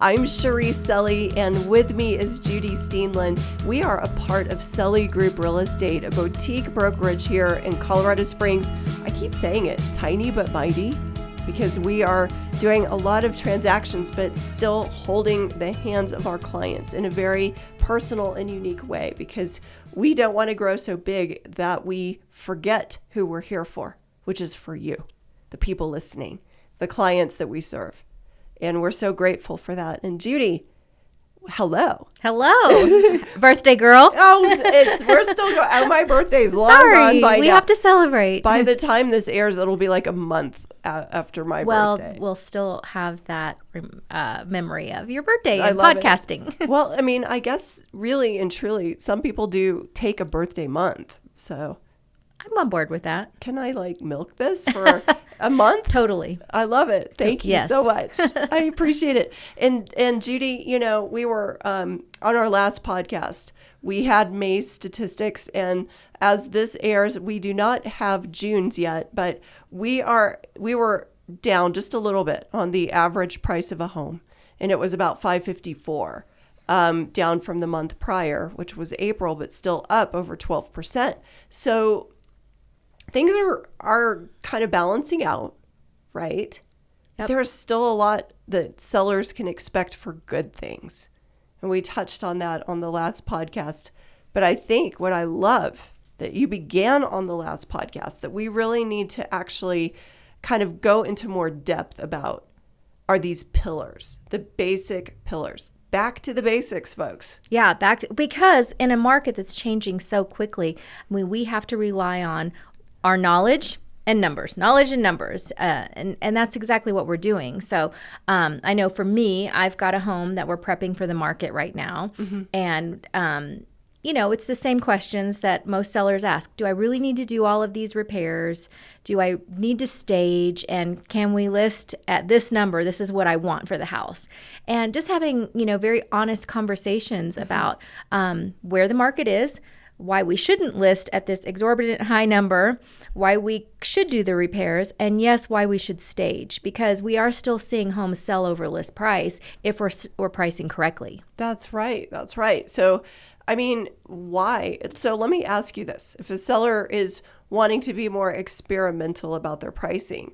I'm Cherise Selley, and with me is Judy Steenland. We are a part of Selley Group Real Estate, a boutique brokerage here in Colorado Springs. I keep saying it, tiny but mighty, because we are doing a lot of transactions, but still holding the hands of our clients in a very personal and unique way, because we don't want to grow so big that we forget who we're here for, which is for you, the people listening, the clients that we serve. And we're so grateful for that. And Judy, hello. Hello. Birthday girl. We're still going. Oh, my birthday's long gone by we now. Have to celebrate. By the time this airs, it'll be like a month after my birthday. Well, we'll still have that memory of your birthday and podcasting. Well, I mean, I guess really and truly, some people do take a birthday month. So I'm on board with that. Can I milk this for a month? Totally. I love it. Thank you so much. I appreciate it. And Judy, we were on our last podcast, we had May statistics, and as this airs, we do not have June's yet, but we were down just a little bit on the average price of a home, and it was about $554. Down from the month prior, which was April, but still up over 12%. So things are kind of balancing out, right? Yep. There's still a lot that sellers can expect for good things. And we touched on that on the last podcast. But I think what I love that you began on the last podcast that we really need to actually kind of go into more depth about are these pillars, the basic pillars. Back to the basics, folks. Yeah, because in a market that's changing so quickly, we have to rely on our knowledge and numbers, and that's exactly what we're doing. So I know for me, I've got a home that we're prepping for the market right now, and it's the same questions that most sellers ask. Do I really need to do all of these repairs? Do I need to stage? And can we list at this number? This is what I want for the house. And just having, very honest conversations about where the market is, why we shouldn't list at this exorbitant high number, why we should do the repairs, and yes, why we should stage, because we are still seeing homes sell over list price if we're pricing correctly. That's right. So I mean, why? So let me ask you this. If a seller is wanting to be more experimental about their pricing,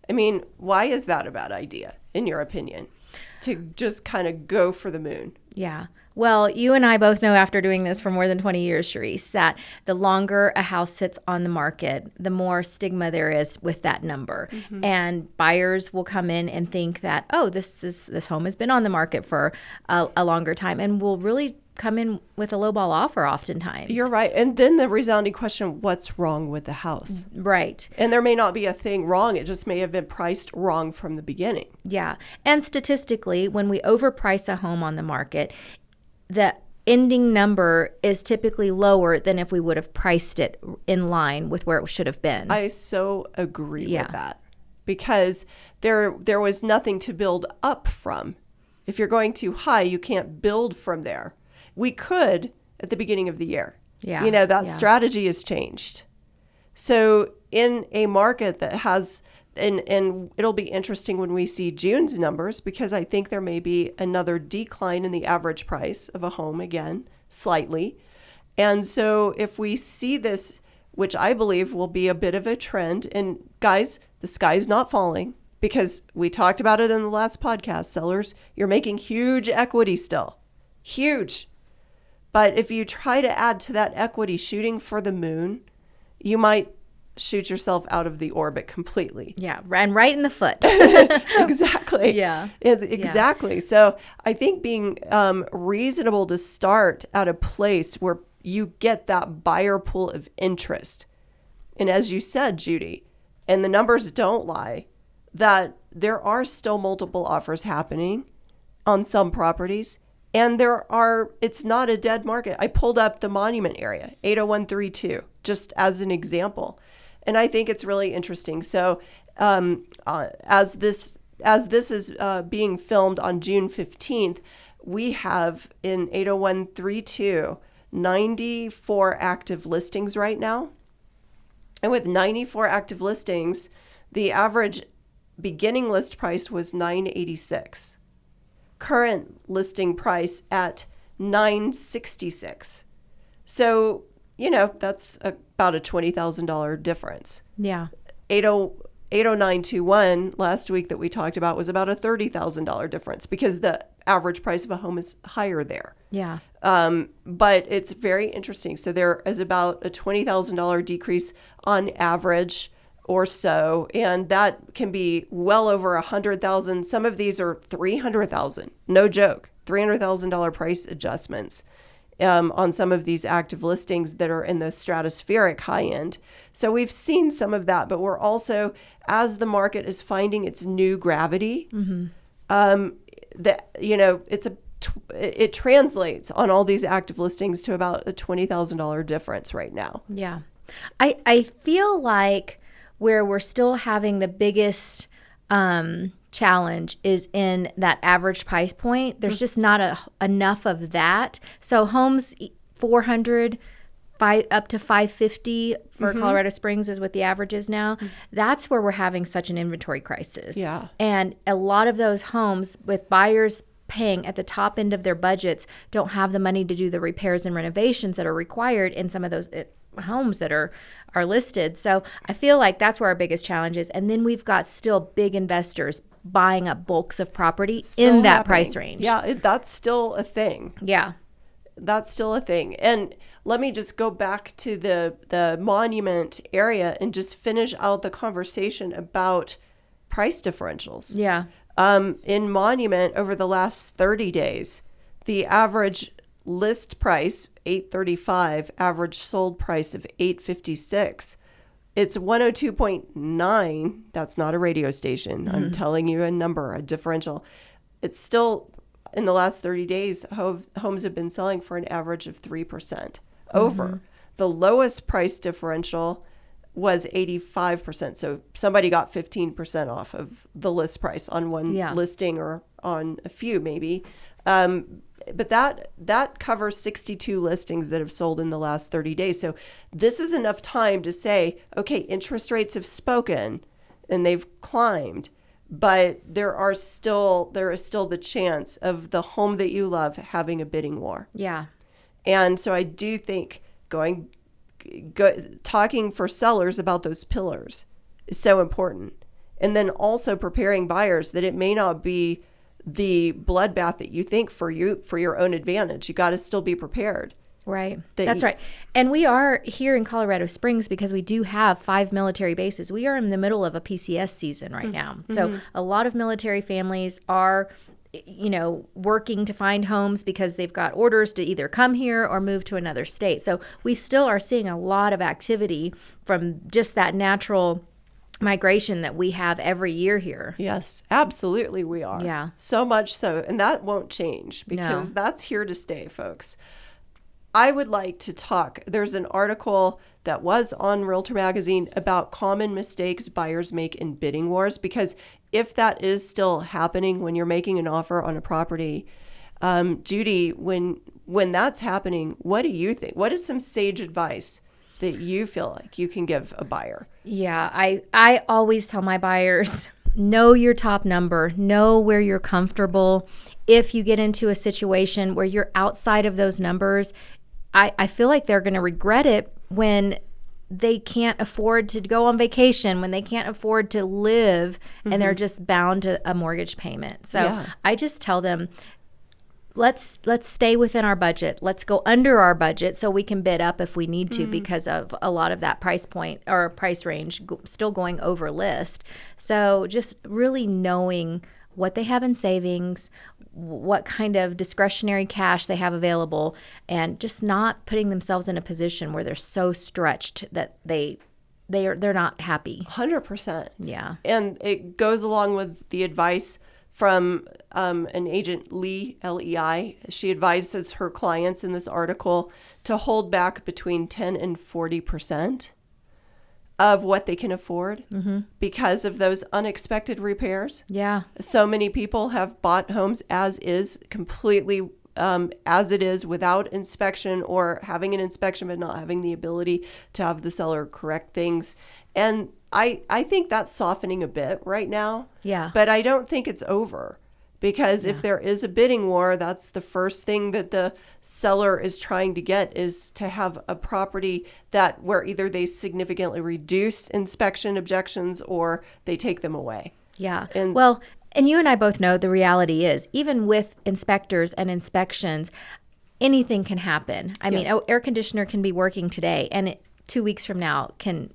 I mean, why is that a bad idea, in your opinion, to just kind of go for the moon? Yeah. Well, you and I both know after doing this for more than 20 years, Cherise, that the longer a house sits on the market, the more stigma there is with that number. Mm-hmm. And buyers will come in and think that, this home has been on the market for a longer time, and will really come in with a lowball offer oftentimes. You're right. And then the resounding question, what's wrong with the house? Right. And there may not be a thing wrong. It just may have been priced wrong from the beginning. Yeah. And statistically, when we overprice a home on the market, the ending number is typically lower than if we would have priced it in line with where it should have been. I so agree with that, because there was nothing to build up from. If you're going too high, you can't build from there. We could at the beginning of the year. Yeah. That strategy has changed. So in a market that has, and it'll be interesting when we see June's numbers, because I think there may be another decline in the average price of a home again, slightly. And so if we see this, which I believe will be a bit of a trend, and guys, the sky's not falling, because we talked about it in the last podcast, sellers, you're making huge equity still. Huge. But if you try to add to that equity shooting for the moon, you might shoot yourself out of the orbit completely. Yeah, and right in the foot. Exactly. Yeah. Exactly. Yeah. So I think being reasonable to start at a place where you get that buyer pool of interest. And as you said, Judy, and the numbers don't lie, that there are still multiple offers happening on some properties. And it's not a dead market. I pulled up the Monument area, 80132, just as an example. And I think it's really interesting. So as this is being filmed on June 15th, we have in 80132, 94 active listings right now. And with 94 active listings, the average beginning list price was $986. current listing price at $966. So, that's about a $20,000 difference. Yeah. 80921 last week that we talked about was about a $30,000 difference because the average price of a home is higher there. Yeah. But it's very interesting. So there is about a $20,000 decrease on average or so, and that can be well over 100,000. Some of these are 300,000. No joke. $300,000 price adjustments on some of these active listings that are in the stratospheric high end. So we've seen some of that, but we're also, as the market is finding its new gravity, it translates on all these active listings to about a $20,000 difference right now. Yeah. I feel like where we're still having the biggest challenge is in that average price point. There's just not enough of that. So homes 400 up to 550 for Colorado Springs is what the average is now. That's where we're having such an inventory crisis. Yeah. And a lot of those homes with buyers paying at the top end of their budgets don't have the money to do the repairs and renovations that are required in some of those homes that are listed. So I feel like that's where our biggest challenge is. And then we've got still big investors buying up bulks of property in that price range. Yeah, that's still a thing. Yeah. That's still a thing. And let me just go back to the Monument area and just finish out the conversation about price differentials. Yeah. In Monument, over the last 30 days, the average list price, $835, average sold price of $856. It's 102.9. That's not a radio station. I'm telling you a number, a differential. It's still, in the last 30 days, homes have been selling for an average of 3% over. The lowest price differential was 85%. So somebody got 15% off of the list price on one listing or on a few maybe. But that covers 62 listings that have sold in the last 30 days. So this is enough time to say, okay, interest rates have spoken and they've climbed, but there is still the chance of the home that you love having a bidding war. Yeah. And so I do think talking for sellers about those pillars is so important. And then also preparing buyers that it may not be the bloodbath that you think for your own advantage. You got to still be prepared. Right. That's right. And we are here in Colorado Springs because we do have 5 military bases. We are in the middle of a PCS season right now. So a lot of military families are, working to find homes because they've got orders to either come here or move to another state. So we still are seeing a lot of activity from just that natural migration that we have every year here. Yes, absolutely we are. Yeah. So much so. And that won't change because that's here to stay, folks. I would like to talk. There's an article that was on Realtor Magazine about common mistakes buyers make in bidding wars, because if that is still happening when you're making an offer on a property, Judy, when that's happening, what do you think? What is some sage advice that you feel like you can give a buyer? Yeah, I always tell my buyers, know your top number, know where you're comfortable. If you get into a situation where you're outside of those numbers, I feel like they're going to regret it when they can't afford to go on vacation, when they can't afford to live, and they're just bound to a mortgage payment. So I just tell them, let's stay within our budget. Let's go under our budget so we can bid up if we need to because of a lot of that price point or price range still going over list. So just really knowing what they have in savings, what kind of discretionary cash they have available, and just not putting themselves in a position where they're so stretched that they're not happy. 100%. Yeah. And it goes along with the advice from an agent, Lee, L-E-I. She advises her clients in this article to hold back between 10 and 40% of what they can afford because of those unexpected repairs. Yeah. So many people have bought homes as is, completely as it is, without inspection, or having an inspection but not having the ability to have the seller correct things. And I think that's softening a bit right now. Yeah. But I don't think it's over, Because if there is a bidding war, that's the first thing that the seller is trying to get, is to have a property that where either they significantly reduce inspection objections or they take them away. Yeah. And you and I both know the reality is, even with inspectors and inspections, anything can happen. I mean, an air conditioner can be working today and 2 weeks from now can,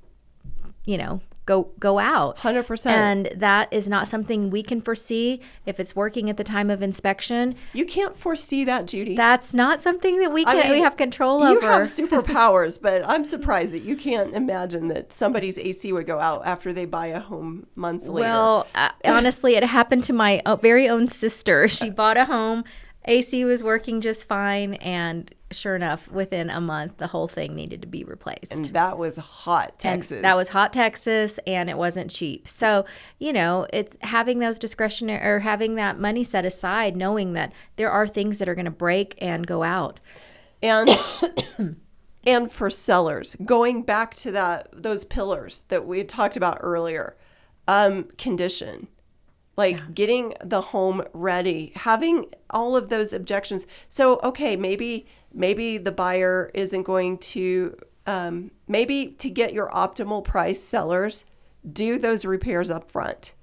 go out. 100%. And that is not something we can foresee if it's working at the time of inspection. You can't foresee that, Judy. That's not something that we have control over. You have superpowers, but I'm surprised that you can't imagine that somebody's AC would go out after they buy a home months later. Well, honestly, it happened to my very own sister. She bought a home. AC was working just fine, and sure enough, within a month, the whole thing needed to be replaced. And that was hot Texas. And that was hot Texas, and it wasn't cheap. So, it's having those discretionary, or having that money set aside, knowing that there are things that are going to break and go out. And and for sellers, going back to those pillars that we had talked about earlier, condition. Getting the home ready, having all of those objections. So, okay, maybe the buyer isn't going to, maybe to get your optimal price, sellers, do those repairs up front.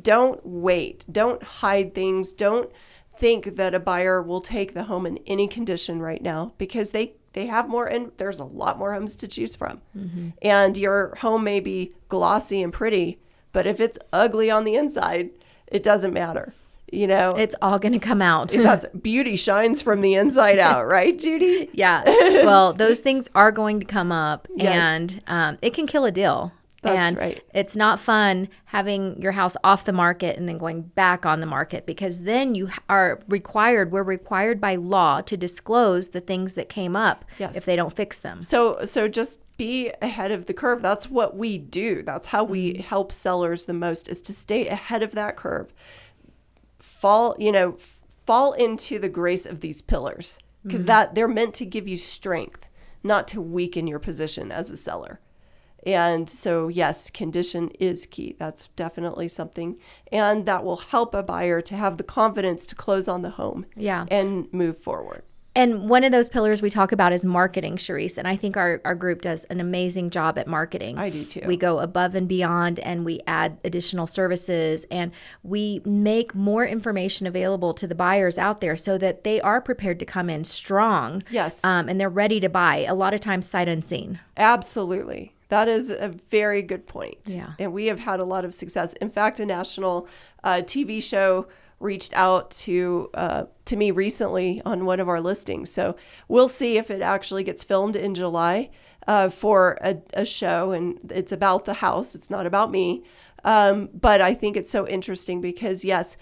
Don't wait. Don't hide things. Don't think that a buyer will take the home in any condition right now, because they have more, and there's a lot more homes to choose from. Mm-hmm. And your home may be glossy and pretty, but if it's ugly on the inside, it doesn't matter. It's all going to come out. That's beauty shines from the inside out, right, Judy? Yeah. Well, those things are going to come up, yes. And it can kill a deal. That's right. It's not fun having your house off the market and then going back on the market, because then we're required by law to disclose the things that came up if they don't fix them. So just be ahead of the curve. That's what we do. That's how we help sellers the most, is to stay ahead of that curve. Fall into the grace of these pillars, because that they're meant to give you strength, not to weaken your position as a seller. And so, yes, condition is key. That's definitely something. And that will help a buyer to have the confidence to close on the home and move forward. And one of those pillars we talk about is marketing, Cherise. And I think our group does an amazing job at marketing. I do too. We go above and beyond, and we add additional services, and we make more information available to the buyers out there so that they are prepared to come in strong. Yes. And they're ready to buy, a lot of times sight unseen. Absolutely. That is a very good point. Yeah. And we have had a lot of success. In fact, a national TV show reached out to me recently on one of our listings. So we'll see if it actually gets filmed in July for a show. And it's about the house. It's not about me. But I think it's so interesting because, yes,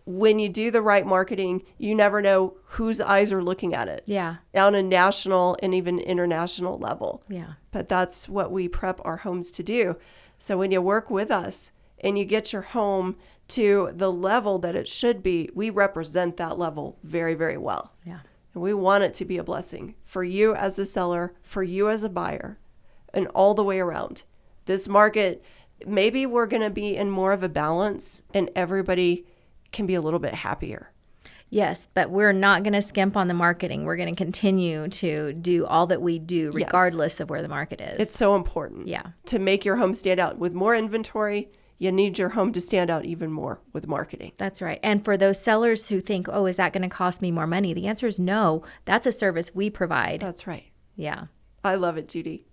when you do the right marketing, you never know whose eyes are looking at it. Yeah. On a national and even international level. Yeah. But that's what we prep our homes to do. So when you work with us and you get your home to the level that it should be, we represent that level very, very well. Yeah. And we want it to be a blessing for you as a seller, for you as a buyer, and all the way around. This market, maybe we're going to be in more of a balance and everybody can be a little bit happier. Yes, but we're not going to skimp on the marketing. We're going to continue to do all that we do regardless of where the market is. It's so important. Yeah. To make your home stand out. With more inventory, you need your home to stand out even more with marketing. That's right. And for those sellers who think, oh, is that going to cost me more money? The answer is no. That's a service we provide. That's right. Yeah. I love it, Judy.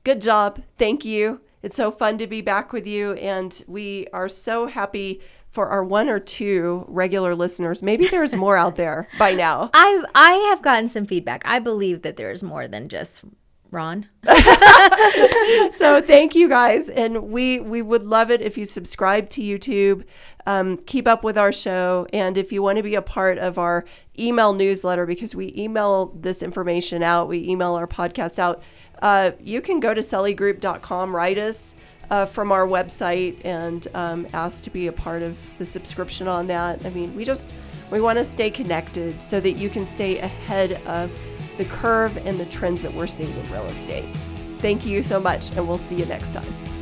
Good job. Thank you. It's so fun to be back with you. And we are so happy for our 1 or 2 regular listeners. Maybe there's more out there by now. I have gotten some feedback. I believe that there's more than just Ron. So thank you guys. And we would love it if you subscribe to YouTube, keep up with our show. And if you want to be a part of our email newsletter, because we email this information out, we email our podcast out, you can go to selleygroup.com, write us from our website and ask to be a part of the subscription on that. I mean, we want to stay connected so that you can stay ahead of the curve and the trends that we're seeing in real estate. Thank you so much, and we'll see you next time.